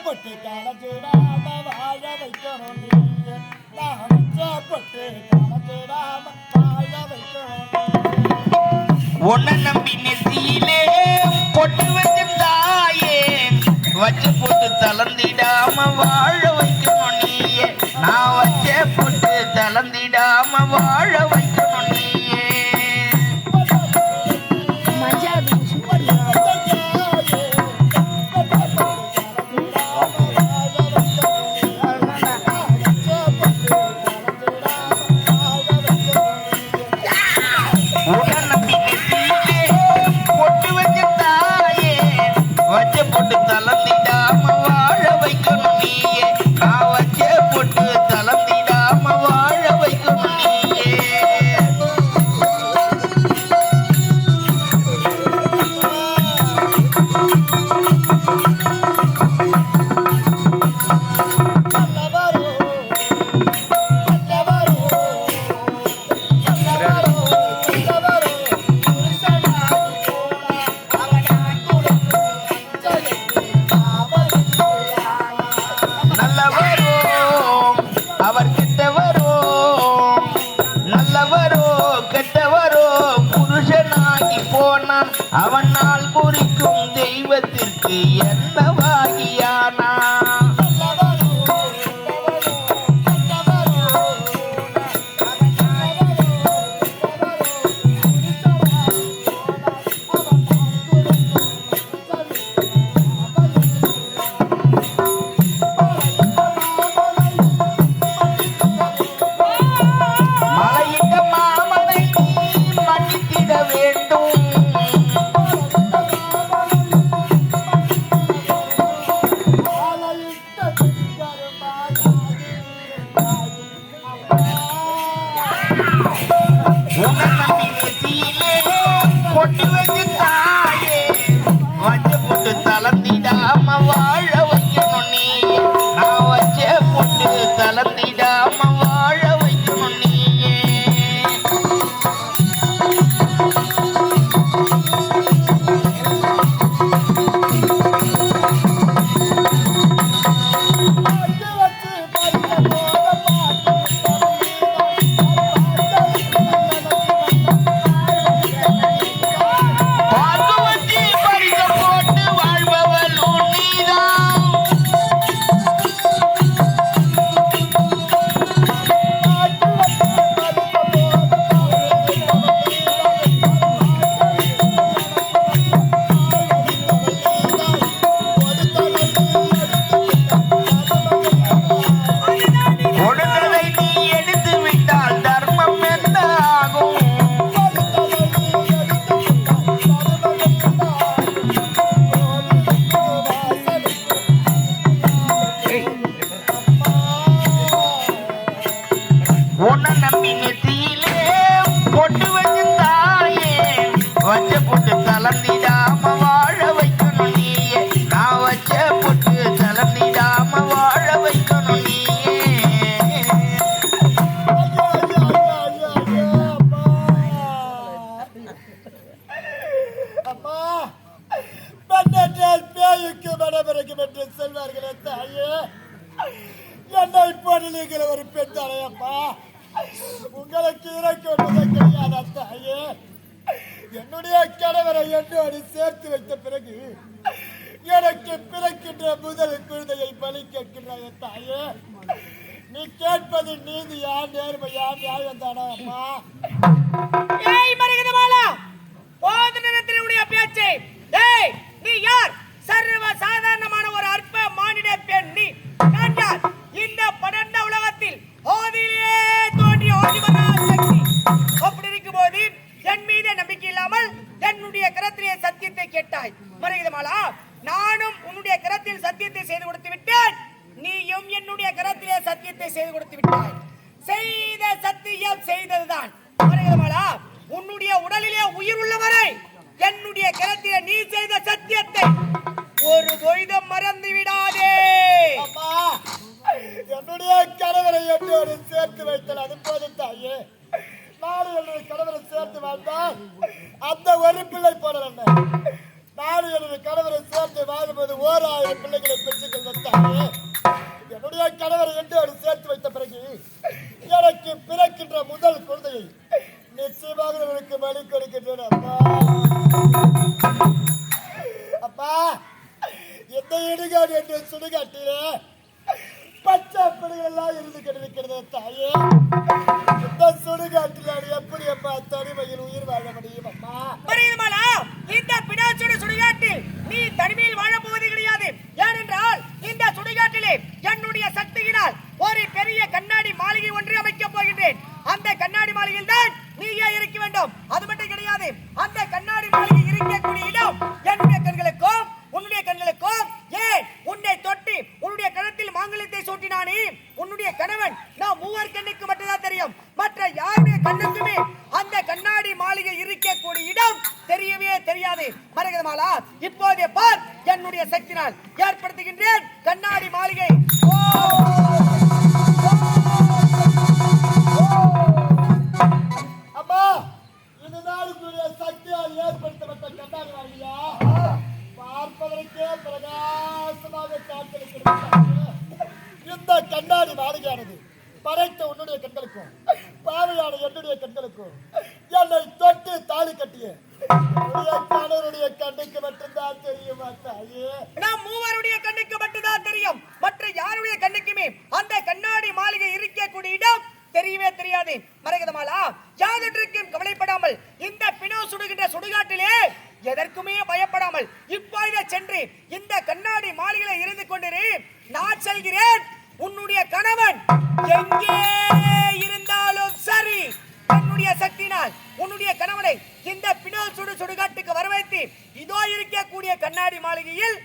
பட்டு காலச்சிடாம வாழ வைக்கணும் நீ நான் வச்ச பட்டு காலச்சிடாம வாழ வைக்கணும் உன்னை நம்பி நெத்தியிலே பொட்டு வச்சிருந்தாயே வச்சு போட்டு தளர்ந்திடாம வாழ வைக்கணும் நீயே நான் வச்ச போட்டு தளர்ந்திடாம வாழ வைக்கணும் நீயே அவன் நாள் குறிக்கும் தெய்வத்திற்கு என்னவாகியானா மலையிட்ட மாமனை மன்னித்திட வேண்டும் பொட்டு வச்சு தாயே வச்ச பொட்டு தளர்ந்திடாம வாழ வைக்கணும் நீ நான் வச்ச பொட்டு தளர்ந்திடாம வாழ வைக்கணும் நீயே உன்னை நம்பி நெத்தியிலே பொட்டு வச்சு தாயே வச்ச பொட்டு தளர்ந்திடாம வாழ வைக்கணும் நீயே நான் வச்ச பொட்டு தளர்ந்திடாம வாழ வைக்கணும் நீயே அம்மா பெண்ணென்றால் பேய்க்கு மனமிறக்கும் என்று சொல்வார்களே தாயே என்னை இப்போது நீங்கள் ஒரு பெண் தானையம்மா உங்களுக்கு இறக்குவதே கிடையாத தாயே என்னுடைய கணவரை என்னோடு சேர்த்து வைத்த பிறகு எனக்கு பிறக்கின்ற முதல் குழந்தையை பலி கேட்கின்றாய தாயே நீ கேட்பது நீதியா நேர்மையா நியாயம் தானா அம்மா ஏய் மரகதமாலா போது நிறத்தினுடைய பேச்சை ஏய் நீ யார் சர்வ சாதாரணமான ஒரு அற்ப மானிட பெண் நீ நான் யார் இந்த படர்ந்த உலகத்தில் ஆதியிலே தோன்றிய ஆதிவரா சக்தி அப்படி இருக்கும்போது என் மீது நம்பிக்கை இல்லாமல் என்னுடைய கரத்திலே சத்தியத்தை கேட்டாய் மரகதமாலா நானும் உன்னுடைய கரத்தில் சத்தியத்தை செய்து கொடுத்து விட்டேன் நீயும் என்னுடைய கரத்திலே சத்தியத்தை செய்து கொடுத்து விட்டாய் செய்த சத்தியம் செய்ததுதான் மரகதமாலா உன்னுடைய உடலிலே உயிர் உள்ளவரை என்னுடைய கரத்திலே நீ செய்த சத்தியத்தை ஒரு பொழுதும் மறந்து விடாதே அம்மா என்னுடைய கணவரை என்னோடு சேர்த்து வைத்தல் அது போதும் தாயே நானும் என்னுடைய கணவரை சேர்த்து வாழ்ந்தால் அந்த ஒரு பிள்ளை போடல நானும் என்னுடைய கணவரை சேர்த்து வாழும்போது 1000 பிள்ளைகளை பெற்றுக்கொள்ள இந்த இடுகாடு என்று சுடுகாட்டிலே பச்சை பிள்ளைகள் எல்லாம் இருந்து கொண்டிருக்கிறது தாயே. இந்த சுடுகாட்டில் எப்படி அப்பா தனிமையில் உயிர் வாழ முடியும் அம்மா? புரியுதுமாலா? இந்த பினாசுடு சுடுகாட்டில் நீ தனிமையில் வாழ போவது கிடையாது. ஏனென்றால் இந்த சுடுகாட்டிலே என்னுடைய சக்தியினால் ஒரு பெரிய கண்ணாடி மாளிகை ஒன்று அமைக்கப் போகின்றேன். அந்த கண்ணாடி மாளிகையில் தான் நீயே இருக்க வேண்டும். அது மட்டும் கிடையாது, அந்த கண்ணாடி மாளிகை இருக்கக்கூடிய இடம் என்னுடைய கண்களுக்கும் உன்னுடைய கண்களுக்கும், ஏன் உன்னை தொட்டு உன்னுடைய கணத்தில் மாங்கல்யத்தை சூட்டினானே உன்னுடைய கணவன், நான் மூவர் கண்ணுக்கு மட்டும்தான் தெரியும். மற்ற யாருடைய கண்ணுக்குமே அந்த கண்ணாடி மாளிகை இருக்கக்கூடிய இடம் தெரியவே தெரியாது. மரகதமாலா, இப்போதே பார், என்னுடைய சக்தினால் ஏற்படுத்துகின்றேன் கண்ணாடி மாளிகை. அம்மா, இந்த நாளுக்குரிய சக்தியால் ஏற்படுத்தப்பட்ட கண்ணாடி மாளிகையா பார்ப்பதற்கே பிரகாசமாக காத்திருக்கிறது. இந்த கண்ணாடி மாளிகையானது படைத்த உன்னுடைய கண்களுக்கும் பாவையான என்னுடைய கண்களுக்கும் என்னை தொட்டு தாலி கட்டிய கணவருடைய கண்ணுக்கு மட்டும்தான் தெரியுமா தாயே? நம் மூவருடைய கண்ணுக்கு மட்டும்தான் தெரியும். மற்ற யாருடைய கண்ணுக்குமே அந்த கண்ணாடி மாளிகை இருக்கக்கூடிய இடம் தெரியவே தெரியாது. மரகதமாலா, யாதொன்றுக்கும் கவலைப்படாமல் இந்த பினோ சுடுகின்ற சுடுகாட்டிலே எதற்குமே பயப்படாமல் இப்போதே சென்று இந்த கண்ணாடி மாளிகையில இருந்து கொண்டிரு. நான் செல்கிறேன். உன்னுடைய கணவன் எங்கே இருந்தாலும் சரி, என்னுடைய சக்தினால் உன்னுடைய கணவனை இந்த பினோ சுடுகாட்டுக்கு வரவைத்து இதோ இருக்கக்கூடிய கண்ணாடி மாளிகையில்